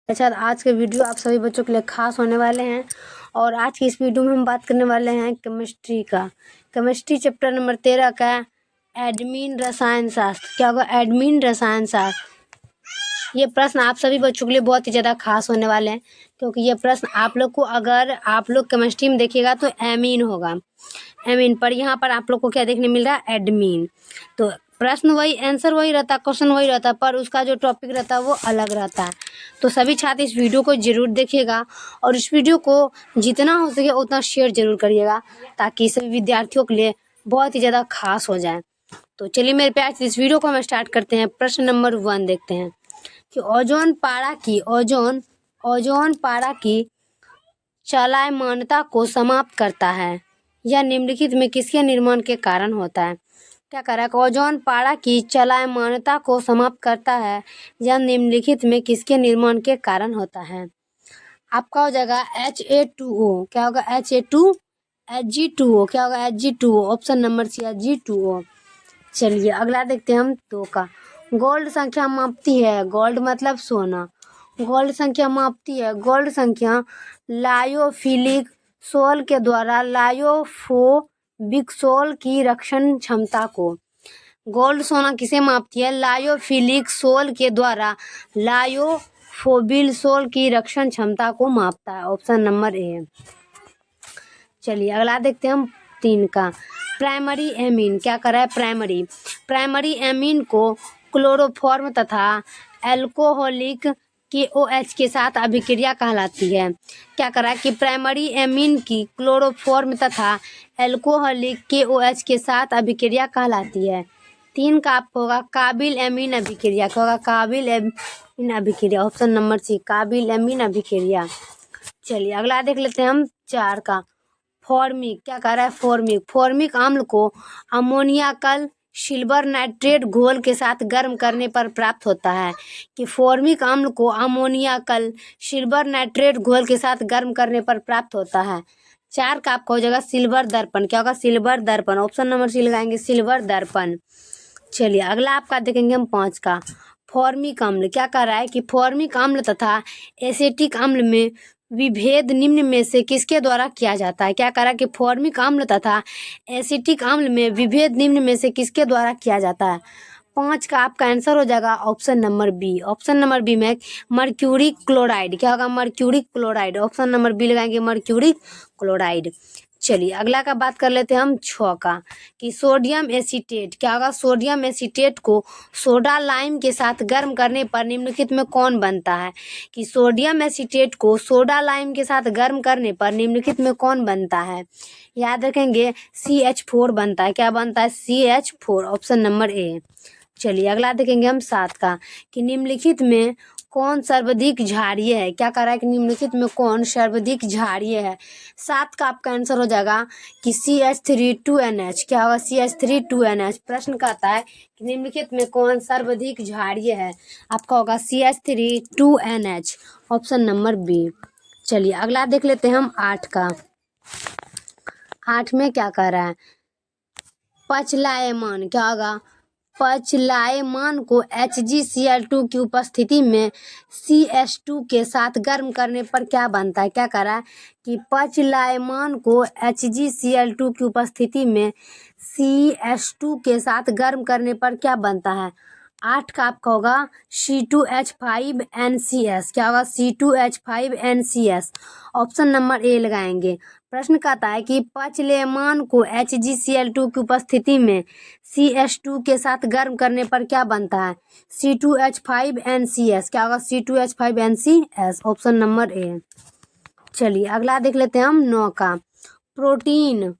अच्छा, आज के वीडियो आप सभी बच्चों के लिए खास होने वाले हैं। और आज की इस वीडियो में हम बात करने वाले हैं केमिस्ट्री का। केमिस्ट्री चैप्टर नंबर 13 का एडमिन रसायन शास्त्र। क्या होगा? एडमिन रसायन शास्त्र। ये प्रश्न आप सभी बच्चों के लिए बहुत ही ज़्यादा खास होने वाले हैं, क्योंकि ये प्रश्न आप लोग को, अगर आप लोग केमिस्ट्री में देखिएगा तो एमीन होगा, एमीन पर यहाँ पर आप लोग को क्या देखने मिल रहा है? एडमिन। तो प्रश्न वही, आंसर वही रहता, क्वेश्चन वही रहता, पर उसका जो टॉपिक रहता है वो अलग रहता है। तो सभी छात्र इस वीडियो को जरूर देखिएगा और इस वीडियो को जितना हो सके उतना शेयर जरूर करिएगा, ताकि सभी विद्यार्थियों के लिए बहुत ही ज़्यादा खास हो जाए। तो चलिए मेरे प्यार से इस वीडियो को हम स्टार्ट करते हैं। प्रश्न नंबर 1 देखते हैं कि ओजोन पारा की चलायमानता को समाप्त करता है। यह निम्नलिखित में किसके निर्माण के कारण होता है? क्या कह रहा है? ओजोन पारा की चलायमानता को समाप्त करता है। यह निम्नलिखित में किसके निर्माण के कारण होता है? आपका हो जाएगा Ha2O। क्या होगा? Ha2 Hg2O। क्या होगा? Hg2O। Option number C Hg2O। चलिए अगला देखते हैं हम 2 का। गोल्ड संख्या मापती है। गोल्ड मतलब सोना। गोल्ड संख्या मापती है। गोल्ड संख्या लायोफिलिक सोल के द्वारा लायोफोबिक सोल की रक्षण क्षमता को। गोल्ड सोना किसे मापती है? लायोफिलिक सोल के द्वारा लायोफोबिल सोल की रक्षण क्षमता को मापता है। Option number A. चलिए अगला देखते हैं हम 3 का। Primary amine. क्या कर रहा है? प्राइमरी एमीन को क्लोरोफॉर्म तथा एल्कोहलिक KOH के साथ अभिक्रिया कहलाती है। क्या कर रहा है कि प्राइमरी एमीन की क्लोरोफॉर्म तथा एल्कोहलिक KOH के साथ अभिक्रिया कहलाती है। 3 का आपको होगा काबिल एमीन अभिक्रिया। क्या होगा? काबिल एमीन अभिक्रिया। ऑप्शन नंबर सी काबिल एमीन अभिक्रिया। चलिए अगला देख लेते हैं हम 4 का। फॉर्मिक। क्या कह रहा है? फॉर्मिक अम्ल को अमोनिया कल सिल्वर नाइट्रेट घोल के साथ गर्म करने पर प्राप्त होता है। कि फॉर्मिक अम्ल को अमोनिया कल सिल्वर नाइट्रेट घोल के साथ गर्म करने पर प्राप्त होता है। 4 का आपका हो जाएगा सिल्वर दर्पण। क्या होगा? सिल्वर दर्पण। ऑप्शन नंबर सी लगाएंगे, सिल्वर दर्पण। चलिए अगला आपका देखेंगे हम 5 का। फॉर्मिक अम्ल। क्या कह रहा है कि फॉर्मिक अम्ल तथा एसिटिक अम्ल में विभेद निम्न में से किसके द्वारा किया जाता है? क्या कह रहा है कि फॉर्मिक अम्ल तथा एसिटिक अम्ल में विभेद निम्न में से किसके द्वारा किया जाता है? 5 का आपका आंसर हो जाएगा option number B. Option number B में मर्क्यूरिक क्लोराइड। क्या होगा? Mercuric chloride. Option number B लगाएंगे, मर्क्यूरिक क्लोराइड। चलिए अगला का बात कर लेते हैं हम 6 का कि सोडियम एसीटेट। क्या होगा? सोडियम एसीटेट को सोडा लाइम के साथ गर्म करने पर निम्नलिखित में कौन बनता है? कि सोडियम एसीटेट को सोडा लाइम के साथ गर्म करने पर निम्नलिखित में कौन बनता है? याद रखेंगे, CH4 बनता है। क्या बनता है? CH4। Option number A. चलिए अगला देखेंगे हम 7 का कि निम्नलिखित में कौन सर्वाधिक क्षारीय है? क्या कह रहा है कि निम्नलिखित में कौन सर्वाधिक क्षारीय है? 7 का आपका आंसर हो जाएगा कि CH3 2NH। क्या होगा? CH3 2NH। प्रश्न कहता है कि निम्नलिखित में कौन सर्वाधिक क्षारीय है? आपका होगा CH3 2NH। Option number B. चलिए अगला देख लेते हैं हम 8 का। 8 में क्या कह रहा है? पचलायमान। क्या होगा? पचलायमान को HgCl2 की उपस्थिति में CH2 के साथ गर्म करने पर क्या बनता है? क्या कह रहा है कि पचलायमान को HgCl2 की उपस्थिति में CH2 के साथ गर्म करने पर क्या बनता है? 8 का आपका होगा C2H5NCS। क्या होगा? C2H5NCS। ऑप्शन नंबर ए लगाएंगे। प्रश्न कहता है कि पचलेमान को HgCl2 की उपस्थिति में CH2 के साथ गर्म करने पर क्या बनता है? C2H5NCS। क्या होगा? C2H5NCS। Option number A. चलिए अगला देख लेते हैं हम 9 का। प्रोटीन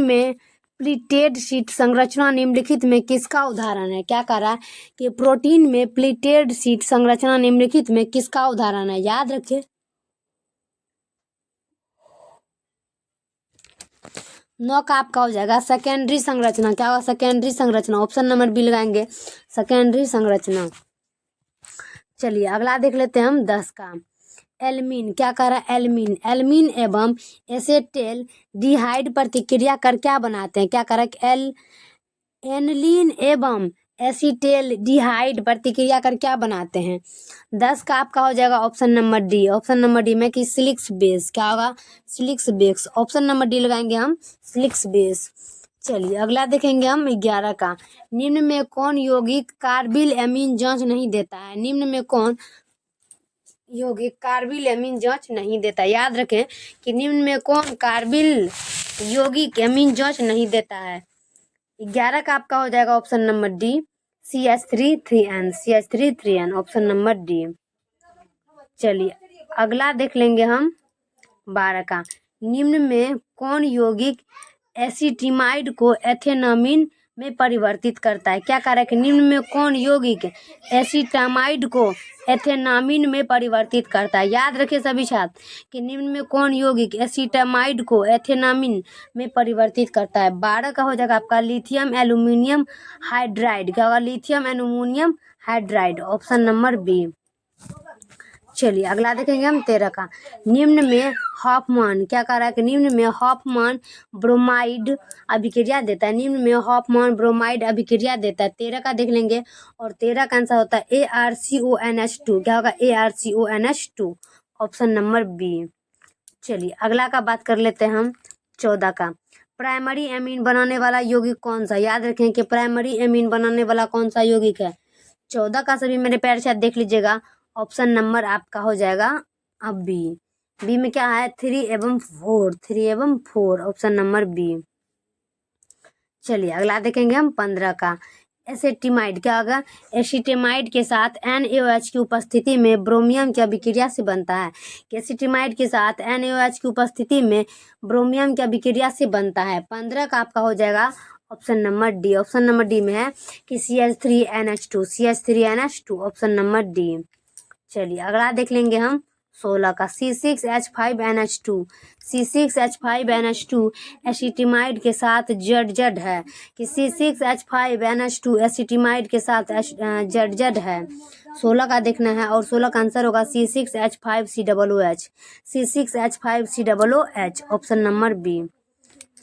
में प्लीटेड शीट संरचना निम्नलिखित में किसका उदाहरण है? क्या कह रहा है कि प्रोटीन में प्लीटेड शीट संरचना निम्नलिखित में किसका उदाहरण है? याद रखिए। 9 का आपका हो जाएगा सेकेंडरी संरचना। क्या होगा? सेकेंडरी संरचना। ऑप्शन नंबर बी लगाएंगे, सेकेंडरी संरचना। चलिए अगला देख लेते हैं हम 10 का। एल्मीन। क्या कह रहा है? एल्मीन एवं एसेटेल डिहाइड प्रतिक्रिया कर क्या बनाते हैं? क्या कह रहा है? एनिलीन एवं एसीटेल्डिहाइड प्रतिक्रिया कर क्या बनाते हैं। 10 का आपका हो जाएगा option number D. Option number D में कि सिलिक्स बेस, क्या होगा, सिलिक्स बेस। ऑप्शन नंबर डी लगाएंगे हम, सिलिक्स बेस। चलिए अगला देखेंगे हम 11 का। निम्न में कौन यौगिक कार्बिल एमीन जांच नहीं देता है। निम्न में कौन यौगिक कार्बिल एमीन जांच नहीं देता। याद रखें कि निम्न में कौन कार्बिल यौगिक एमीन जांच नहीं देता है। 11 का आपका हो जाएगा option number D, CH3 3N, CH3 3N, option number D. चलिए अगला देख लेंगे हम 12 का। निम्न में कौन यौगिक एसिटिमाइड को एथेनामीन में परिवर्तित करता है। क्या कह रहा है कि निम्न में कौन यौगिक एसिटामाइड को एथेनामीन में परिवर्तित करता है। याद रखिए सभी छात्र कि निम्न में कौन यौगिक एसिटामाइड को एथेनामीन में परिवर्तित करता है। 12 का हो जाएगा आपका लिथियम एल्यूमिनियम हाइड्राइड। क्या होगा, lithium aluminium hydride, option number B. चलिए अगला देखेंगे हम 13 का। निम्न में हॉफमान, क्या कह रहा है कि निम्न में हॉफमान ब्रोमाइड अभिक्रिया देता है। निम्न में हॉफमान ब्रोमाइड अभिक्रिया देता है। 13 का देख लेंगे और 13 का आंसर होता है ArCONH2। क्या होगा, ArCONH2, ऑप्शन नंबर बी। चलिए अगला का बात कर लेते हैं हम 14 का। प्राइमरी एमीन बनाने वाला यौगिक कौन सा। याद रखें कि प्राइमरी एमीन बनाने वाला कौन सा यौगिक है। 14 का सभी मेरे प्यारे साथ देख लीजिएगा। ऑप्शन नंबर आपका हो जाएगा अब बी। बी में क्या है, 3 एवं 4, 3 एवं 4, ऑप्शन नंबर बी। चलिए अगला देखेंगे हम 15 का। एसेटिमाइड, क्या होगा, एसिटेमाइड के साथ NaOH की उपस्थिति में ब्रोमियम की अभिक्रिया से बनता है। एसिटेमाइड के साथ NaOH की उपस्थिति में ब्रोमियम की अभिक्रिया से बनता है। 15 का आपका हो जाएगा option number D. Option number D में है कि CH3NH2, CH3NH2, option number D. चलिए अगला देख लेंगे हम 16 का। C6H5NH2, C6H5NH2 एसिटिमाइड के साथ जड है कि C6H5NH2 एसिटिमाइड के साथ जड है। 16 का देखना है और 16 का आंसर होगा C6H5COOH, C6H5COOH, option number B.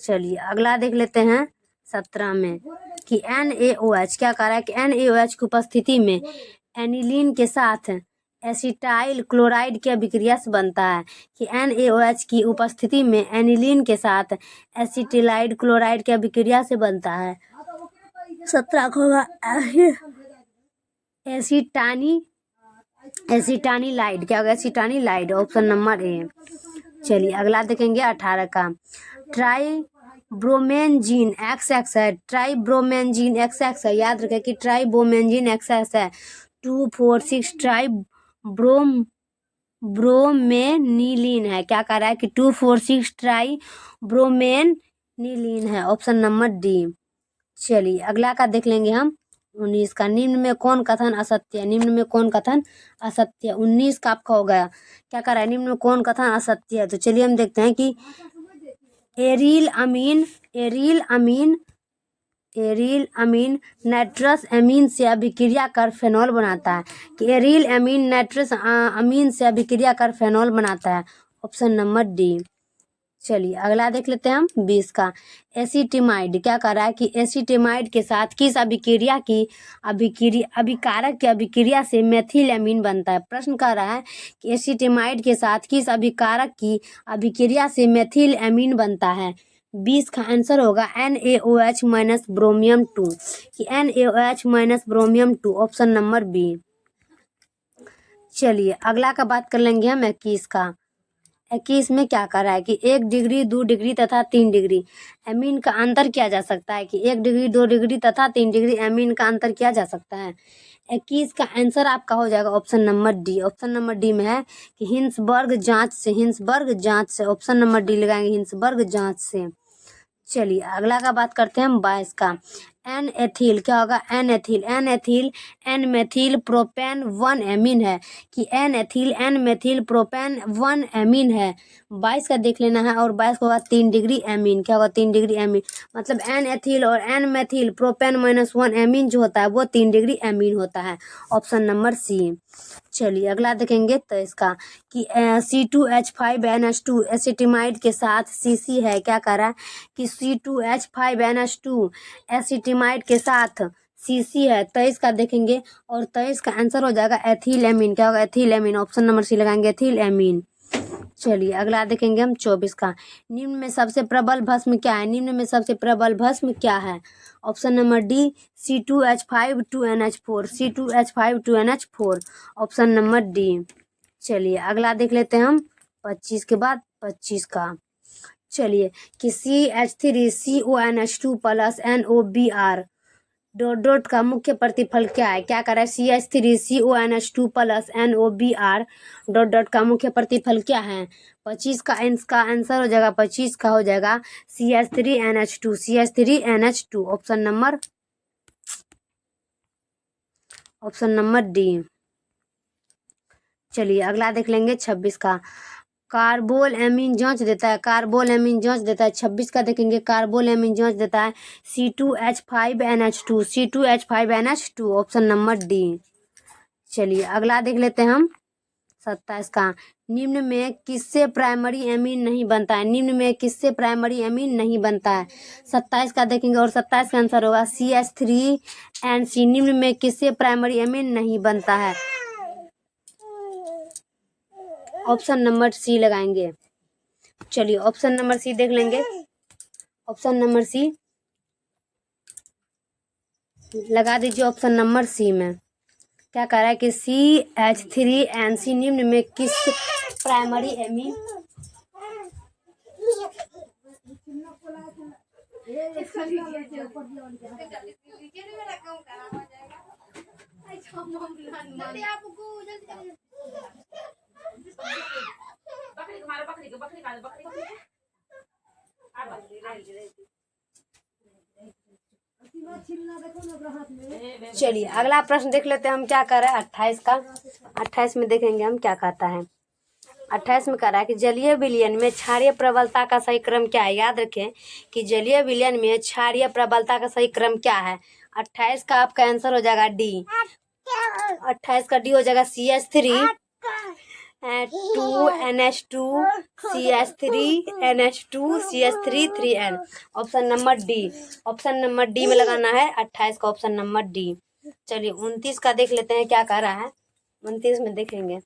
चलिए अगला देख लेते हैं 17 में कि NaOH, क्या कह रहा है कि NaOH की उपस्थिति में एनिलीन के साथ एसिटाइल क्लोराइड की अभिक्रिया से बनता है कि NaOH की उपस्थिति में एनिलीन के साथ एसिटिलाइड क्लोराइड की अभिक्रिया से बनता है। 17 को होगा एसिटानिलाइड। क्या होगा, एसिटानिलाइड, ऑप्शन नंबर ए। चलिए अगला देखेंगे 18 का। ट्राइब्रोमेंजीन XX है, ट्राइब्रोमेंजीन XX है। याद रखें कि ट्राइब्रोमेंजीन XX है। 2,4,6 ब्रोमेनिलीन है। क्या कह रहा है कि 2,4,6 ब्रोमेनिलीन है, ऑप्शन नंबर डी। चलिए अगला का देख लेंगे हम 19 का। निम्न में कौन कथन असत्य है। निम्न में कौन कथन असत्य है। 19 का आपका हो गया। क्या कह रहा है, निम्न में कौन कथन असत्य है। तो चलिए हम देखते हैं कि एरिल अमीन नाइट्रस अमीन से अभिक्रिया कर फेनॉल बनाता है कि एरिल अमीन नाइट्रस अमीन से अभिक्रिया कर फेनॉल बनाता है, ऑप्शन नंबर डी। चलिए अगला देख लेते हैं हम 20 का। एसिटिमाइड, क्या कह रहा है कि एसिटिमाइड के साथ किस अभिक्रिया की अभिकारक की अभिक्रिया से मेथिल एमीन बनता है। प्रश्न कह रहा है कि एसिटिमाइड के साथ किस अभिकारक की अभिक्रिया से मेथिल एमीन बनता है। 20 का आंसर होगा NaOH माइनस ब्रोमियम 2 कि NaOH minus bromine 2, option number B. चलिए अगला का बात कर लेंगे हम 21 का। 21 में क्या कर रहा है कि 1 डिग्री 2 डिग्री तथा 3 डिग्री एमीन का अंतर किया जा सकता है कि 1 डिग्री 2 डिग्री तथा 3 डिग्री एमीन का अंतर किया जा सकता है। 21 का आंसर आपका हो जाएगा option number D. Option number D में है कि हिंसबर्ग जांच से, ऑप्शन नंबर डी लगाएंगे, हिंसबर्ग जांच से। चलिए अगला का बात करते हैं हम 22 का। एन एथिल, क्या होगा, एन मेथिल प्रोपेन 1 एमीन है कि एन मेथिल प्रोपेन 1 एमीन है। 22 का देख लेना है और 22 को होगा 3 डिग्री एमीन। क्या होगा, 3 डिग्री एमीन, मतलब एन एथिल और एन मेथिल प्रोपेन -1 एमीन जो होता है वो 3 डिग्री एमीन होता है, ऑप्शन नंबर सी। चलिए अगला देखेंगे तो इसका कि C2H5NH2 एसिटिमाइड के साथ CC है। क्या कह रहा है कि C2H5NH2 एसिटिमाइड के साथ CC है 23 का देखेंगे और 23 का आंसर हो जाएगा एथिलेमिन। क्या होगा? एथिलेमिन। ऑप्शन नंबर सी लगाएंगे, एथिलेमिन। चलिए अगला देखेंगे हम 24 का। निम्न में सबसे प्रबल भस्म क्या है? निम्न में सबसे प्रबल भस्म क्या है? Option number D C2H5 2NH4, C2H5 2NH4, option number D. चलिए अगला देख लेते हैं हम 25 के बाद 25 का। चलिए कि CH3CONH2 plus NOBr dot dot का मुख्य प्रतिफल क्या है? क्या कर रहा है? CH3CONH2 plus NOBr dot dot का मुख्य प्रतिफल क्या है? 25 का आंसर हो जाएगा, 25 का हो जाएगा CH3NH2, CH3NH2, option number D. चलिए अगला देख लेंगे 26 का। कार्बोल एमीन जांच देता है, कार्बोल एमीन जांच देता है। 26 का देखेंगे, कार्बोल एमीन जांच देता है C2H5NH2, C2H5NH2, option number D. चलिए अगला देख लेते हैं हम 27 का। निम्न में किससे प्राइमरी एमीन नहीं बनता है? निम्न में किससे प्राइमरी एमीन नहीं बनता है? 27 का देखेंगे और 27 का आंसर होगा CH3NC। निम्न में किससे प्राइमरी एमीन नहीं बनता है? ऑप्शन नंबर सी लगाएंगे। चलिए ऑप्शन नंबर सी देख लेंगे। ऑप्शन नंबर सी लगा दीजिए। ऑप्शन नंबर सी में क्या कह रहा है कि CH3NC निम्न में किस प्राइमरी एमीन चलिए अगला प्रश्न देख लेते हैं हम क्या कर रहा है 28 का। 28 में देखेंगे हम क्या कहता है। 28 में कह रहा है कि जलीय विलयन में क्षारीय प्रबलता का सही क्रम क्या है? याद रखें कि जलीय विलयन में क्षारीय प्रबलता का सही क्रम क्या है? 28 का आपका आंसर हो जाएगा डी। 28 का डी हो जाएगा CH3 2NH2 CH3NH2 CH3 3N, option number D. Option number D में लगाना है 28 का, ऑप्शन नंबर डी। चलिए 29 का देख लेते हैं क्या कह रहा है। 29 में देखेंगे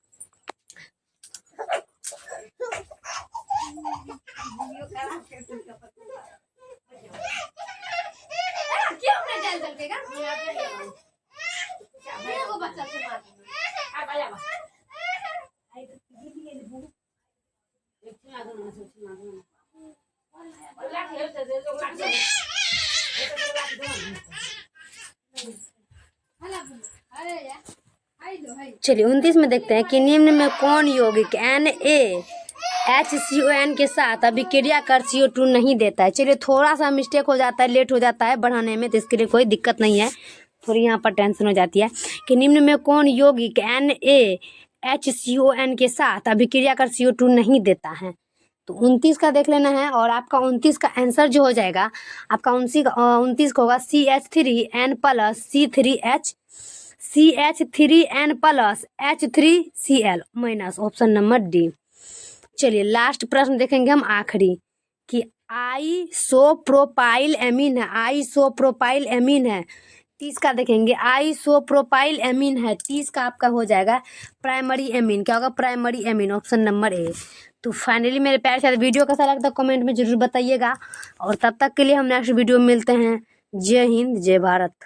चलिए 29 में देखते हैं कि निम्न में कौन यौगिक NaHCON के साथ अभिक्रिया कर CO2 नहीं देता है? चलिए थोड़ा सा मिस्टेक हो जाता है, लेट हो जाता है बढ़ाने में, तो इसके लिए कोई दिक्कत नहीं है, थोड़ी यहाँ पर टेंशन हो जाती है कि निम्न में कौन यौगिक NaHCON के साथ अभिक्रिया कर CO2 नहीं देता है? तो 29 का देख लेना है और आपका 29 का आंसर जो हो जाएगा आपका 29 का होगा CH3N plus CH3N plus H3Cl minus, option number D. चलिए लास्ट प्रश्न देखेंगे हम आखिरी कि आइसोप्रोपाइल एमीन है, आइसोप्रोपाइल एमीन है। 30 का देखेंगे, आइसोप्रोपाइल एमीन है। 30 का आपका हो जाएगा प्राइमरी एमीन। क्या होगा? Primary amine, option number A. तो फाइनली मेरे प्यारे साथ वीडियो कैसा लगता है कमेंट में जरूर बताइएगा और तब तक के लिए हम नेक्स्ट वीडियो में मिलते हैं। जय हिंद, जय भारत।